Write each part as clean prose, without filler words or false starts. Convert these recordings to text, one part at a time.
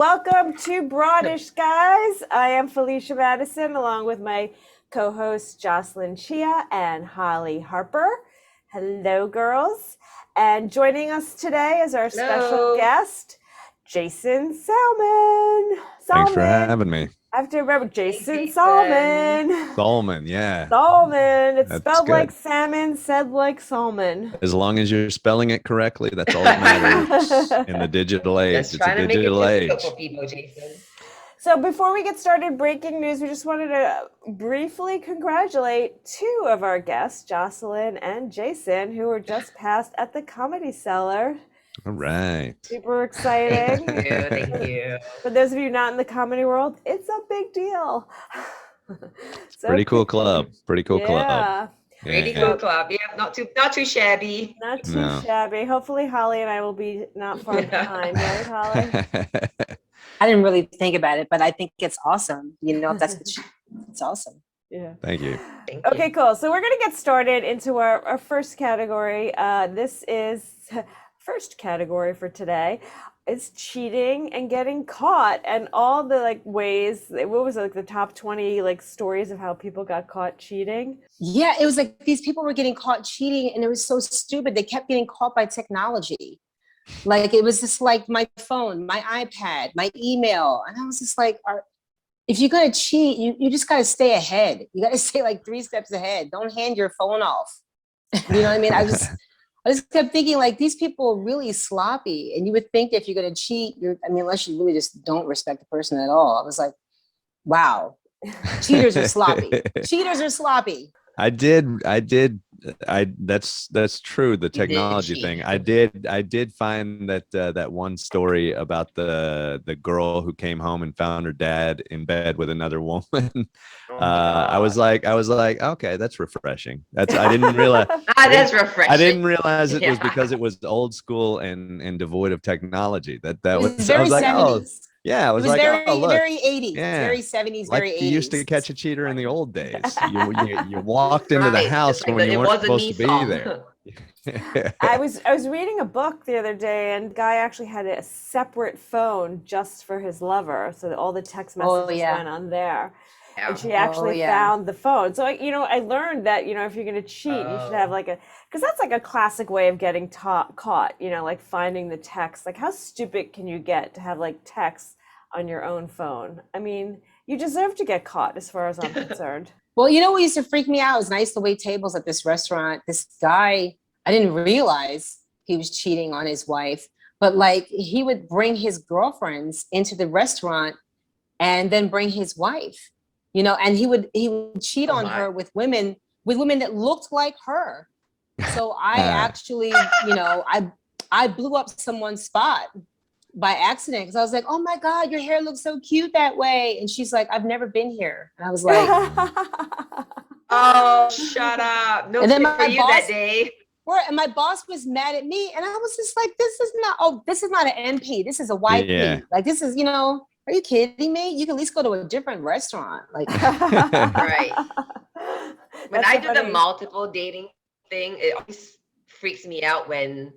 Welcome to BROADish, guys. I am Felicia Madison, along with my co-hosts Jocelyn Chia and Hollie Harper. Hello, girls. And joining us today is our special guest, Jason Salmon. Thanks for having me. I have to remember Jason Salmon. Salmon, yeah. Salmon. It's That's spelled good. like salmon, said like salmon. As long as you're spelling it correctly, that's all that matters in the digital age. Just trying to make it difficult for people, Jason. So before we get started, breaking news, we just wanted to briefly congratulate two of our guests, Jocelyn and Jason, who were just passed at the Comedy Cellar. All right. Super exciting. Thank you. For those of you not in the comedy world, it's a big deal. So pretty cool club. Pretty cool club. Pretty cool club. Yeah, not too shabby. Not too shabby. Hopefully Hollie and I will be not far behind, right, Hollie? I didn't really think about it, but I think it's awesome. It's awesome. Yeah. Thank you. Okay, cool. So we're going to get started into our first category. This is first category for today. It's cheating and getting caught, and all the ways. What was it, the top 20 stories of how people got caught cheating? Yeah, it was these people were getting caught cheating, and it was so stupid. They kept getting caught by technology. It was just my phone, my iPad, my email. And I was just if you're going to cheat, you just got to stay ahead. You got to stay 3 steps ahead. Don't hand your phone off. You know what I mean? I just kept thinking these people are really sloppy. And you would think if you're going to cheat, unless you really just don't respect the person at all. I was like, wow, cheaters are sloppy. Cheaters are sloppy. That's true. The technology thing. I did find that one story about the girl who came home and found her dad in bed with another woman. I was like, okay, that's refreshing. I didn't realize. That's refreshing. I didn't realize it was because it was old school and devoid of technology. That was very I was like, 70s. oh. Yeah, it was very, oh, look. very 80s, yeah. very 70s, very 80s. You used to catch a cheater in the old days. You walked into the house when you weren't supposed to be there. I was reading a book the other day, and the guy actually had a separate phone just for his lover, so that all the text messages went on there. And she actually found the phone. So I learned that if you're going to cheat, you should have because that's a classic way of getting caught. Finding the text. How stupid can you get to have text on your own phone? I mean, you deserve to get caught, as far as I'm concerned. Well, what used to freak me out was I used to wait tables at this restaurant. This guy, I didn't realize he was cheating on his wife, but he would bring his girlfriends into the restaurant and then bring his wife. And he would cheat on her with women that looked like her. So I actually, I blew up someone's spot by accident because I was like, oh my God, your hair looks so cute that way. And she's like, I've never been here. And I was like, oh, shut up. No, and then for you that day. And my boss was mad at me. And I was just like, this is not an MP. This is a YP. Yeah. This is, are you kidding me? You can at least go to a different restaurant. Right. When I do the multiple dating thing, it always freaks me out when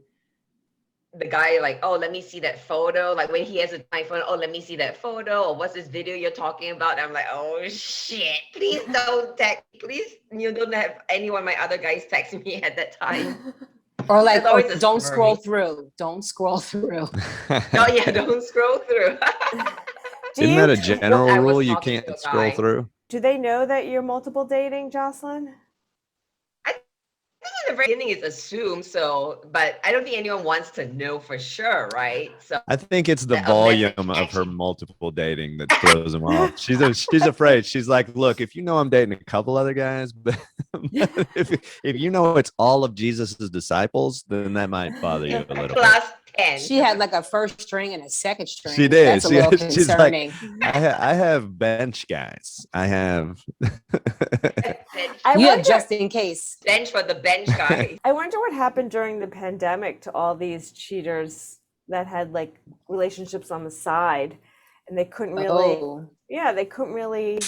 the guy oh, let me see that photo. When he has my phone, oh, let me see that photo. Or what's this video you're talking about? And I'm like, oh shit, please don't text. Please, you don't have anyone, my other guys text me at that time. Or don't scroll through. Don't scroll through. Oh yeah, don't scroll through. Isn't that a general rule? You can't scroll through. Do they know that you're multiple dating, Jocelyn? I think in the very beginning it's assumed so, but I don't think anyone wants to know for sure, right? So I think it's the volume of her multiple dating that throws them off. She's afraid. She's like, look, if you know I'm dating a couple other guys, but if it's all of Jesus's disciples, then that might bother you a little. Plus 10. She had a first string and a second string. She did. That's a little concerning. She's I have bench guys. I have. You have just in case. Bench for the bench guy. I wonder what happened during the pandemic to all these cheaters that had relationships on the side, and they couldn't really. They couldn't really.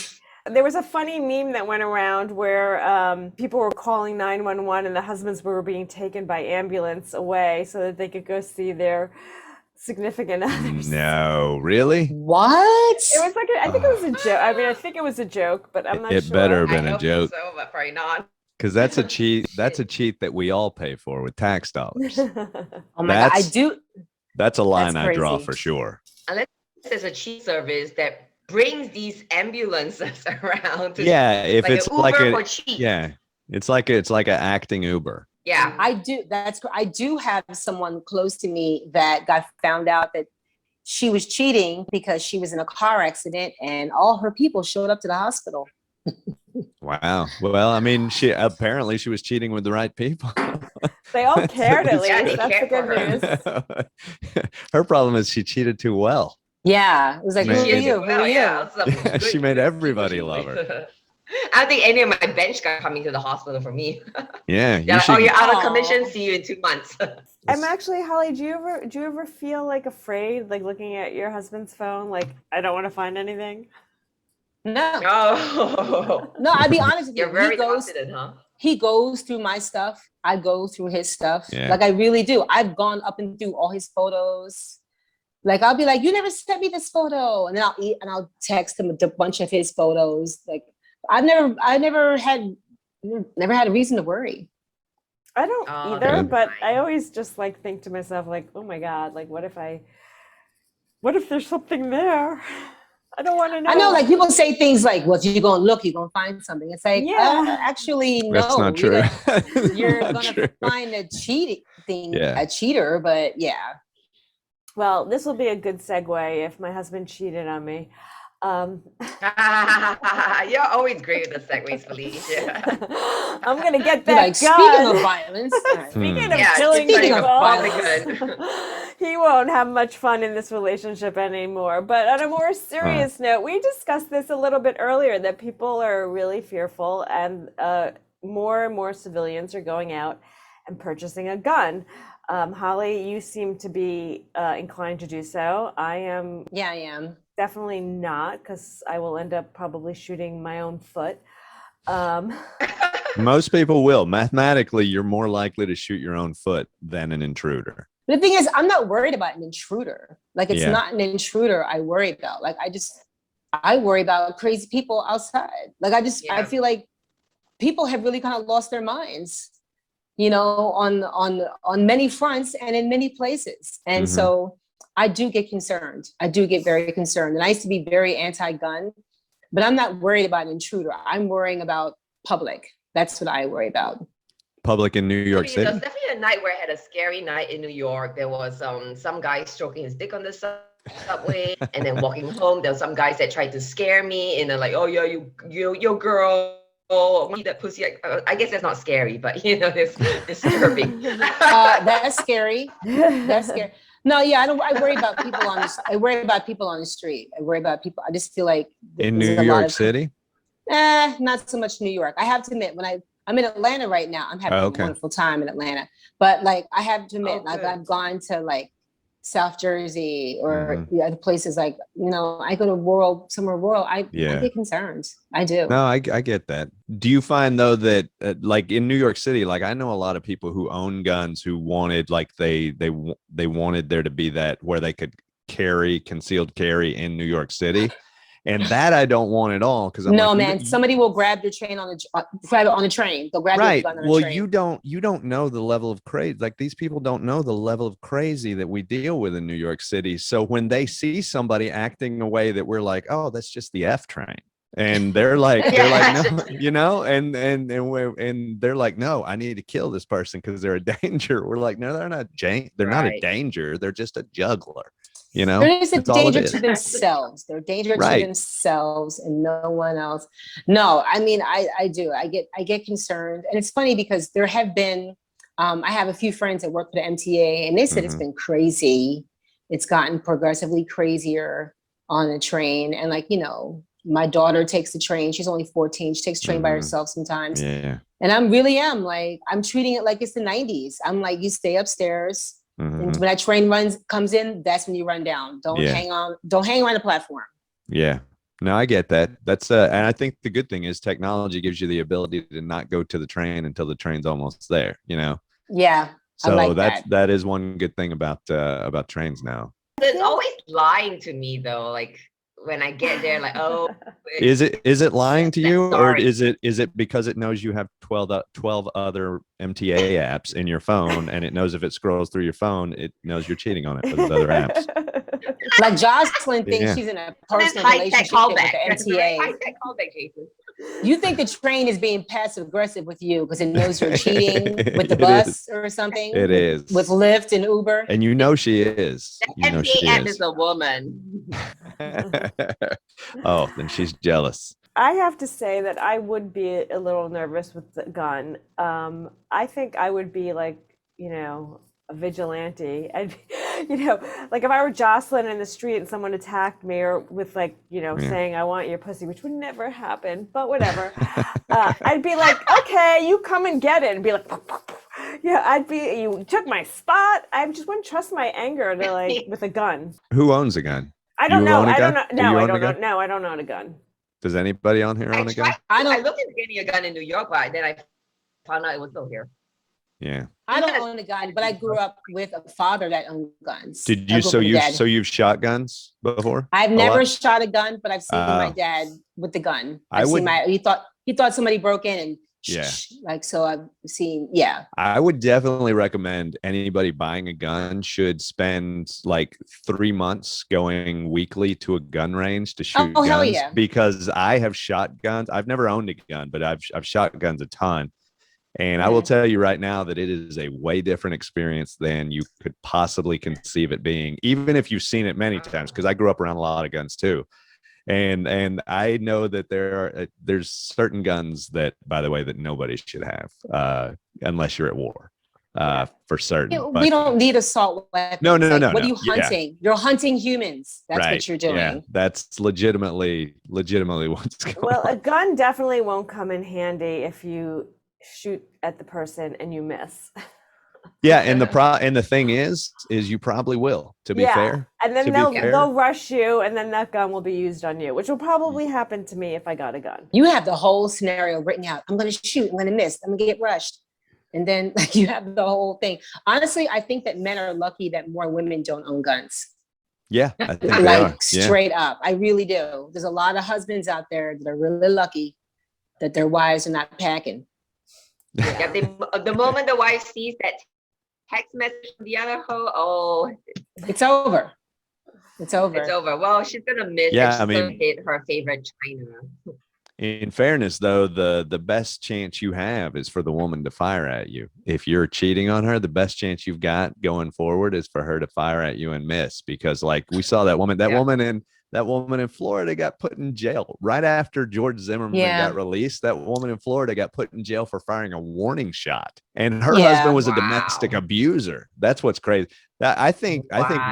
There was a funny meme that went around where people were calling 911 and the husbands were being taken by ambulance away so that they could go see their significant others. No, really? What? It was like I think it was a joke. I mean, I think it was a joke, but I'm not sure. It better have been I a joke. So, but probably not. Because that's a cheat. That's a cheat that we all pay for with tax dollars. Oh my God, I do. That's a line That's I draw crazy. for sure. Unless there's a cheap service that brings these ambulances around. Yeah, if like it's an Uber like for cheap. yeah, it's like an acting Uber. Yeah, I do. I do have someone close to me that got found out that she was cheating because she was in a car accident and all her people showed up to the hospital. Wow. Well, I mean, she was cheating with the right people. They all cared at Yeah, least. they That's the cared good for news. Her problem is she cheated too well. Yeah, it was like, Man. who are you? Who are you? Yeah, She made everybody love her. I don't think any of my bench guys coming to the hospital for me. Yeah, They're like, oh, you're out of commission. See you in 2 months. I'm actually, Holly, do you ever feel like afraid, like looking at your husband's phone, like I don't want to find anything? No. Oh. No, I'll be honest with you. You're very confident, huh? He goes through my stuff. I go through his stuff. Yeah. Like I really do. I've gone up and through all his photos. Like I'll be like, you never sent me this photo. And then I'll text him a bunch of his photos. Like I never had a reason to worry. I don't either, but I always just like think to myself, like, oh my God, like what if there's something there? I don't want to know. I know, like people say things like, well, if you're going to look, you're going to find something. It's like, actually, no. That's not true. You're going to find a cheater, but yeah. Well, this will be a good segue if my husband cheated on me. You're always great with the segues, Felicia. I'm gonna get that like, gun. Speaking of violence, speaking of killing people, he won't have much fun in this relationship anymore. But on a more serious note, we discussed this a little bit earlier that people are really fearful, and more and more civilians are going out and purchasing a gun. Holly, you seem to be inclined to do so. I am. Yeah, I am. Definitely not, because I will end up probably shooting my own foot. Most people will. Mathematically, you're more likely to shoot your own foot than an intruder. The thing is, I'm not worried about an intruder. Like it's not an intruder I worry about. Like I worry about crazy people outside. Like I feel like people have really kind of lost their minds, you know, on many fronts and in many places. And so I do get concerned. I do get very concerned. And I used to be very anti-gun, but I'm not worried about an intruder. I'm worrying about public. That's what I worry about. Public in New York City? There's definitely a night where I had a scary night in New York. There was some guy stroking his dick on the subway, and then walking home, there was some guys that tried to scare me, and they're like, "Oh yeah, you girl, oh, that pussy." I guess that's not scary, but you know, it's disturbing. That's scary. That's scary. No, yeah, I worry about people on the. I worry about people on the street. I worry about people. I just feel like in New York City. Not so much New York. I have to admit, when I'm in Atlanta right now, I'm having a wonderful time in Atlanta. But like, I have to admit, like I've gone to like South Jersey or the other places. Like, you know, I go to somewhere rural. I get concerned. I do. No, I get that. Do you find though that like in New York City, like I know a lot of people who own guns who wanted like they wanted there to be that where they could concealed carry in New York City. And that I don't want at all because somebody will grab your chain grab it on the train. They'll grab your gun on the train. You don't know the level of crazy. Like these people don't know the level of crazy that we deal with in New York City. So when they see somebody acting a way that we're like, oh, that's just the F train, and they're like, no, you know, and they're like, no, I need to kill this person because they're a danger. We're like, no, they're not. They're not a danger. They're just a juggler. You know, there is a danger to themselves. They're a danger to themselves and no one else. No, I mean, I do. I get concerned, and it's funny because there have been. I have a few friends that work for the MTA, and they said it's been crazy. It's gotten progressively crazier on the train, and like you know, my daughter takes the train. She's only 14. She takes the train by herself sometimes. Yeah. And I'm treating it like it's the 90s. I'm like, you stay upstairs. And when that train comes in, that's when you run down. Don't hang around the platform. Yeah. No, I get that. That's and I think the good thing is technology gives you the ability to not go to the train until the train's almost there, you know? Yeah. So that is one good thing about trains now. It's always lying to me though. Like when I get there, like, oh, is it lying to you, or is it because it knows you have 12 other MTA apps in your phone, and it knows if it scrolls through your phone, it knows you're cheating on it with other apps? Like Jocelyn thinks she's in a personal relationship with the MTA. High-tech callback, Jason. You think the train is being passive aggressive with you because it knows you're cheating with the bus or something? It is with Lyft and Uber, and you know she is. The MTA app is a woman. Oh, then she's jealous. I have to say that I would be a little nervous with the gun. I think I would be like, a vigilante. I'd be, like if I were Jocelyn in the street and someone attacked me, or with like, saying I want your pussy, which would never happen, but whatever. I'd be like, okay, you come and get it, and be like, yeah, you took my spot. I just wouldn't trust my anger to like with a gun. Who owns a gun? I don't know. I don't know. No, I don't know. No, I don't own a gun. Does anybody on here own a gun? I looked into getting a gun in New York, but then I found out it was still here. Yeah. I don't own a gun, but I grew up with a father that owned guns. Did you? So you've shot guns before? I've never shot a gun, but I've seen my dad with the gun. He thought somebody broke in and so I've seen. Yeah. I would definitely recommend anybody buying a gun should spend like 3 months going weekly to a gun range to shoot guns. Hell yeah. Because I have shot guns. I've never owned a gun, but I've shot guns a ton. And I will tell you right now that it is a way different experience than you could possibly conceive it being, even if you've seen it many times, because I grew up around a lot of guns too. And I know that there's certain guns that, by the way, that nobody should have unless you're at war, for certain. We don't need assault weapons. No. What are you hunting? Yeah. You're hunting humans. That's what you're doing. Yeah, that's legitimately what's going on. Well, a gun definitely won't come in handy if you shoot at the person and you miss. Yeah, and the thing is you probably will, to be fair. And then they'll rush you, and then that gun will be used on you, which will probably happen to me if I got a gun. You have the whole scenario written out. I'm going to shoot, I'm going to miss, I'm going to get rushed. And then you have the whole thing. Honestly, I think that men are lucky that more women don't own guns. Yeah, I think they like are. Straight up. I really do. There's a lot of husbands out there that are really lucky that their wives are not packing. Yeah, the moment the wife sees that text message from the other hoe, it's over. It's over. Well, she's gonna miss. Yeah, she's gonna hit her favorite China. In fairness, though, the best chance you have is for the woman to fire at you. If you're cheating on her, the best chance you've got going forward is for her to fire at you and miss. Because, like we saw that woman in Florida got put in jail right after George Zimmerman got released. That woman in Florida got put in jail for firing a warning shot, and her husband was a domestic abuser. That's what's crazy. I think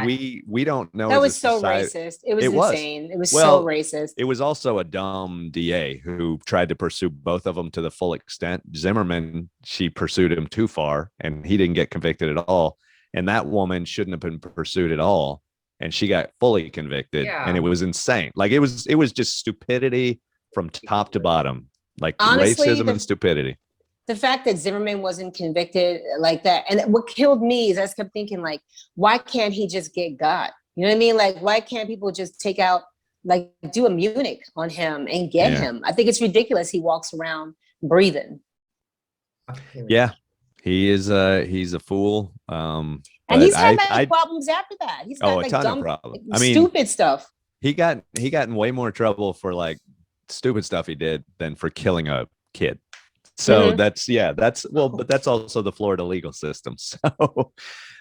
we don't know. That was so racist. It was insane. It was so racist. It was also a dumb DA who tried to pursue both of them to the full extent. Zimmerman, she pursued him too far, and he didn't get convicted at all. And that woman shouldn't have been pursued at all. And she got fully convicted, and it was insane. Like it was just stupidity from top to bottom, like honestly, racism and stupidity. The fact that Zimmerman wasn't convicted like that, and what killed me is I just kept thinking, like, why can't he just get got? You know what I mean? Like, why can't people just take out, like, do a Munich on him and get him? I think it's ridiculous. He walks around breathing. Yeah, he's a fool. And he's had many problems after that. He's got a ton of problems. I mean, stupid stuff. He got in way more trouble for like stupid stuff he did than for killing a kid. So that's but that's also the Florida legal system. So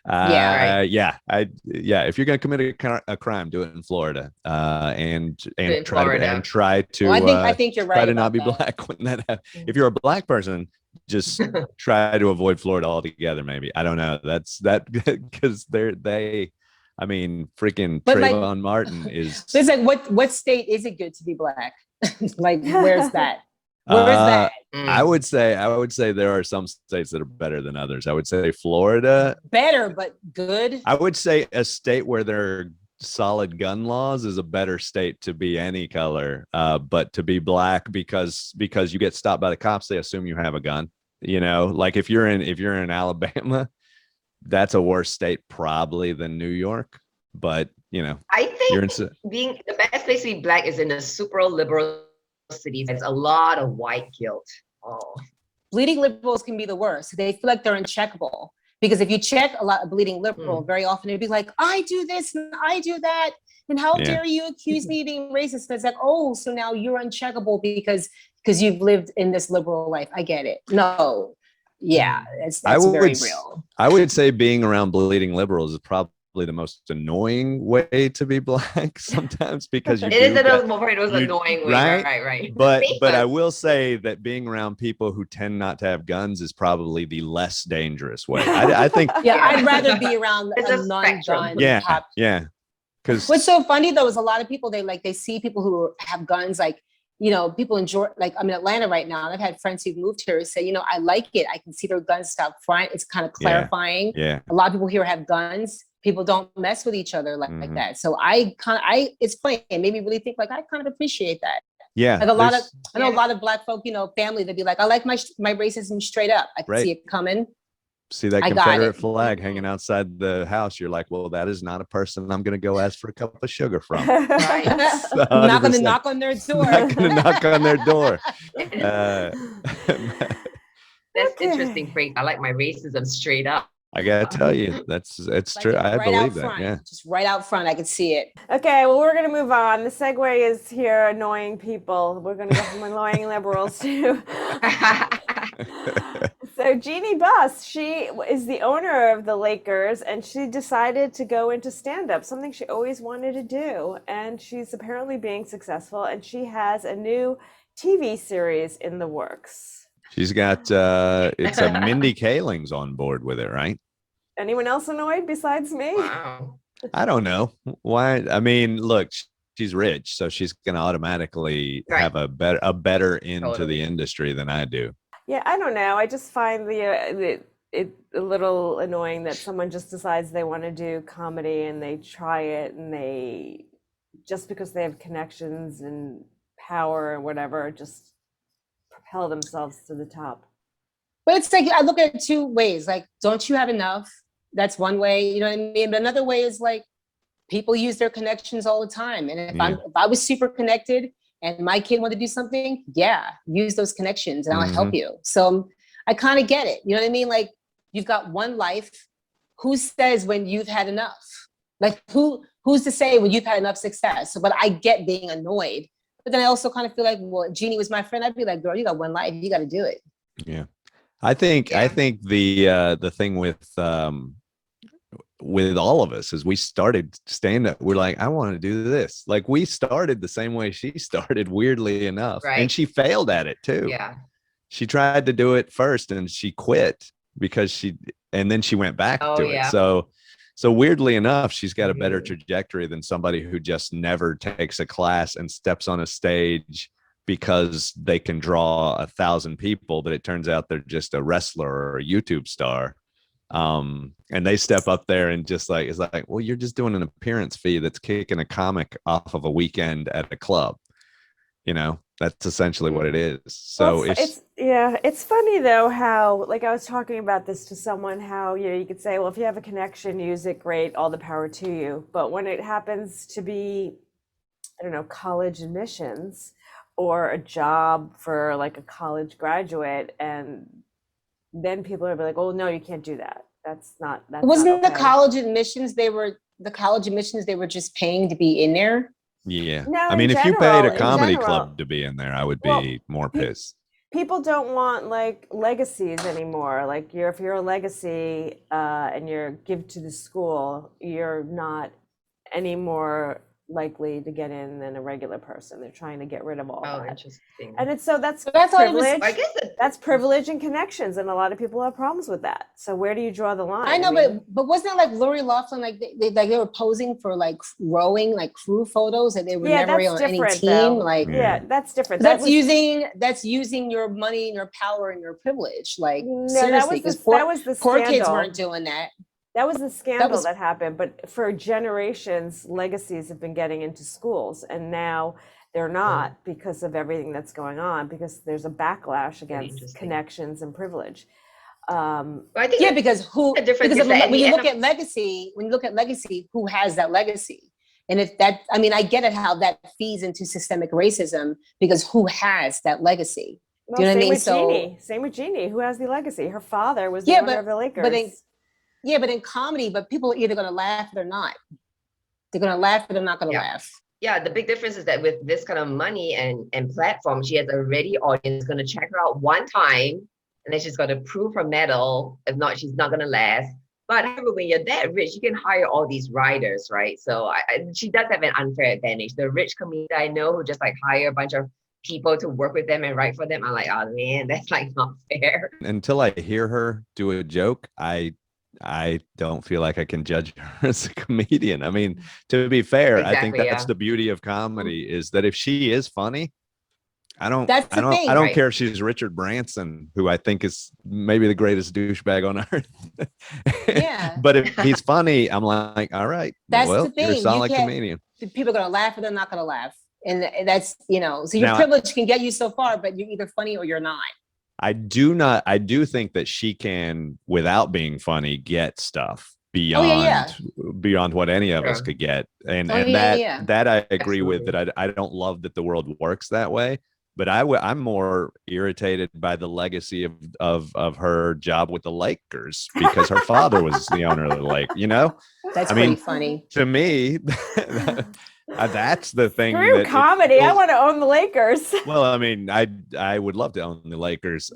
if you're gonna commit a crime, do it in Florida. And try to. Well, I think you're right. Try to not be black when that happens. If you're a black person, just try to avoid Florida altogether. Maybe, I don't know. That's because I mean, freaking Trayvon Martin is. It's like what state is it good to be black? Like, where's that? Where's that? I would say there are some states that are better than others. I would say Florida. Better, but good. I would say a state where there are solid gun laws is a better state to be any color, but to be black because you get stopped by the cops, they assume you have a gun. You know, like if you're in Alabama, that's a worse state probably than New York. But I think being the best place to be Black is in a super liberal city. There's a lot of white guilt. Oh, bleeding liberals can be the worst. They feel like they're uncheckable. Because if you check a lot of bleeding liberal, very often it'd be like, I do this and I do that. And how dare you accuse me of being racist? And it's like, oh, so now you're uncheckable because you've lived in this liberal life. I get it. No. Yeah, that's very real. I would say being around bleeding liberals is probably the most annoying way to be Black sometimes, because it is the most annoying way, right. But I will say that being around people who tend not to have guns is probably the less dangerous way. I think. I'd rather be around a non-gun. Yeah. Because what's so funny though is a lot of people they see people who have guns, like people enjoy, like I'm in Atlanta right now, and I've had friends who've moved here say, I like it. I can see their guns stop front. It's kind of clarifying. Yeah. A lot of people here have guns. People don't mess with each other like that. So it's funny. It made me really think, like, I kind of appreciate that. Yeah. Like I know a lot of Black folk, family, they'd be like, I like my racism straight up. I can see it coming. See that Confederate flag hanging outside the house. You're like, well, that is not a person I'm going to go ask for a cup of sugar from. Right. I'm not going to knock on their door. Not going to knock on their door. That's interesting phrase. I like my racism straight up. I gotta tell you, it's true. I believe that. Yeah, just right out front, I could see it. Okay, well, we're gonna move on. The segue is here, annoying people. We're gonna go from annoying liberals to. So Jeannie Buss, she is the owner of the Lakers, and she decided to go into stand-up, something she always wanted to do, and she's apparently being successful. And she has a new TV series in the works. She's got it's a Mindy Kaling's on board with it, right? Anyone else annoyed besides me? Wow. I don't know why. I mean, look, she's rich, so she's gonna automatically have a better into the industry than I do. Yeah, I don't know. I just find it a little annoying that someone just decides they want to do comedy and they try it, and they just because they have connections and power or whatever, just propel themselves to the top. But it's like, I look at it two ways. Like, don't you have enough? That's one way, you know what I mean? But another way is like, people use their connections all the time. And if I was super connected and my kid wanted to do something, use those connections and I'll help you. So I kind of get it. You know what I mean? Like, you've got one life. Who says when you've had enough? Like, who's to say when you've had enough success? So, but I get being annoyed. But then I also kind of feel like, well, if Jeannie was my friend, I'd be like, girl, you got one life. You got to do it. Yeah. I think the thing with all of us is we started stand-up. We're like, I want to do this. Like, we started the same way she started, weirdly enough. Right. And she failed at it too. Yeah. She tried to do it first and she quit and then she went back to it. So weirdly enough, she's got a better trajectory than somebody who just never takes a class and steps on a stage because they can draw 1,000 people, but it turns out they're just a wrestler or a YouTube star. And they step up there and it's like, well, you're just doing an appearance fee that's kicking a comic off of a weekend at a club. That's essentially what it is. So it's funny though how, like, I was talking about this to someone, how you could say, well, if you have a connection, use it, great, all the power to you. But when it happens to be, I don't know, college admissions or a job for like a college graduate, and then people are like, oh no, you can't do that. That's wasn't not okay. the college admissions they were just paying to be in there. Yeah. No, I mean, if you paid a comedy club to be in there, I would be more pissed. People don't want like legacies anymore. Like, if you're a legacy and you're give to the school, you're not any more likely to get in than a regular person. They're trying to get rid of all that. Interesting. And that's privilege. That's privilege and connections, and a lot of people have problems with that. So where do you draw the line? I know, but wasn't it like Lori Loughlin, like they were posing for like rowing, like crew photos, and they were never on any team? Though. Like, that's different. That's using your money and your power and your privilege. Like, seriously, because poor kids weren't doing that. That was the scandal that happened. But for generations, legacies have been getting into schools, and now they're not because of everything that's going on, because there's a backlash against connections and privilege. Well, I think because when you look at legacy, who has that legacy? And if that, I mean, I get it how that feeds into systemic racism because who has that legacy? Well, do you know what I mean? Same with Jeannie. Who has the legacy? Her father was the owner of the Lakers. But in comedy, people are either going to laugh or they're not. They're going to laugh or they're not going to laugh. Yeah, the big difference is that with this kind of money and platform, she has a ready audience going to check her out one time, and then she's going to prove her mettle. If not, she's not going to last. But however, when you're that rich, you can hire all these writers, right? So she does have an unfair advantage. The rich comedians I know who just like hire a bunch of people to work with them and write for them, I'm like, oh man, that's like not fair. Until I hear her do a joke, I don't feel like I can judge her as a comedian. I mean, to be fair, exactly, I think that's the beauty of comedy is that if she is funny, I don't care if she's Richard Branson, who I think is maybe the greatest douchebag on earth. Yeah. But if he's funny, I'm like, all right, that's the thing. You're a solid comedian. People are going to laugh or they're not going to laugh. And that's, so your privilege can get you so far, but you're either funny or you're not. I do think that she can, without being funny, get stuff beyond what any of us could get. And that I agree with, that I don't love that the world works that way. But I'm more irritated by the legacy of her job with the Lakers because her father was the owner of the Lake. That's pretty funny to me. That's the thing. Screw comedy. I want to own the Lakers. Well, I mean, I would love to own the Lakers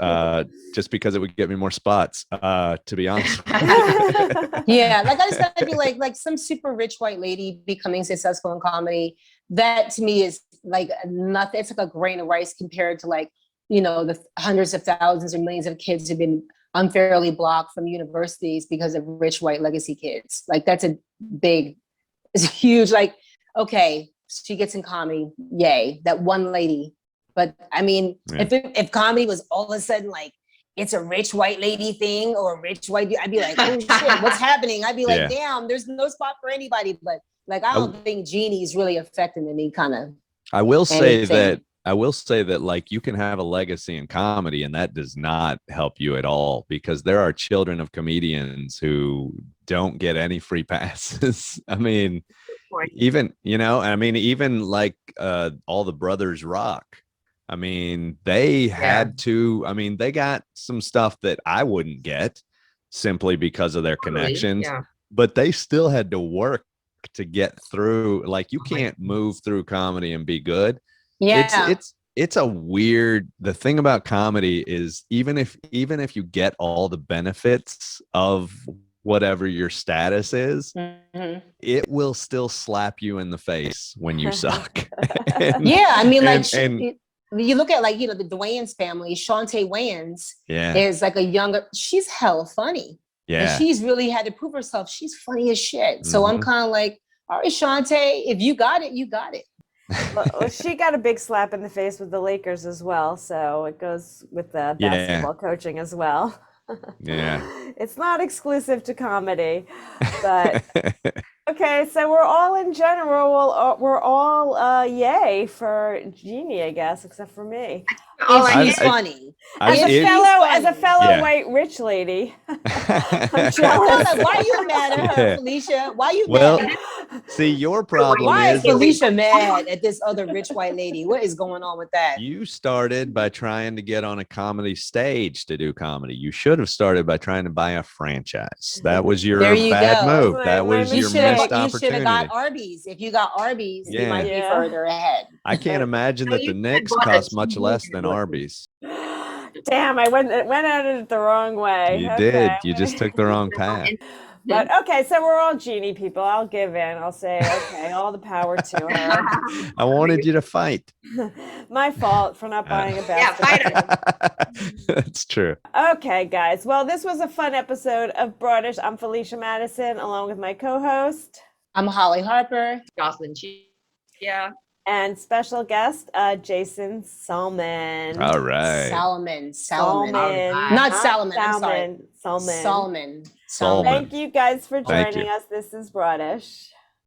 just because it would get me more spots. To be honest. Yeah, like I just gotta be like some super rich white lady becoming successful in comedy. That to me is like nothing. It's like a grain of rice compared to the hundreds of thousands or millions of kids who've been unfairly blocked from universities because of rich white legacy kids. Like it's huge. Like, okay, she gets in comedy, yay, that one lady. But I mean, if comedy was all of a sudden like it's a rich white lady thing or a rich white, I'd be like, oh shit, what's happening? I'd be like, damn, there's no spot for anybody. But like, I don't think Jeannie's really affecting any kind of. I will say that like you can have a legacy in comedy and that does not help you at all because there are children of comedians who don't get any free passes. I mean, even like all the Brothers Rock. I mean, they had to, they got some stuff that I wouldn't get simply because of their connections, but they still had to work to get through. Like you can't move through comedy and be good. Yeah. It's a weird, the thing about comedy is even if you get all the benefits of whatever your status is, it will still slap you in the face when you suck. You look at the Wayans family, Shantae Wayans is like she's hella funny. Yeah. And she's really had to prove herself. She's funny as shit. So I'm kind of like, all right, Shantae, if you got it, you got it. Well, she got a big slap in the face with the Lakers as well. So it goes with the basketball coaching as well. Yeah. It's not exclusive to comedy, but okay, so we're all in general, we're all yay for Jeannie, I guess, except for me. She's funny. As a fellow white rich lady, I'm jealous. Why are you mad at her, Felicia? Why are you mad? See, your problem Why is Felicia mad at this other rich white lady? What is going on with that? You started by trying to get on a comedy stage to do comedy. You should have started by trying to buy a franchise. That was your bad move. That was your missed opportunity. You should have got Arby's. If you got Arby's, you might be further ahead. I can't imagine that the Knicks cost much less than Arby's. Damn, I went at it the wrong way. You did. You just took the wrong path. But okay, so we're all Jeannie people. I'll give in. I'll say, okay, all the power to her. I wanted you to fight. My fault for not buying a basket. That's true. Okay, guys. Well, this was a fun episode of BROADish. I'm Felicia Madison, along with my co-host. I'm Hollie Harper. Jocelyn Chia. And special guest, Jason Salmon. All right. Salmon. Right. Not Salmon. I'm sorry. Salmon. Salmon. Thank you guys for joining us. This is BROADish.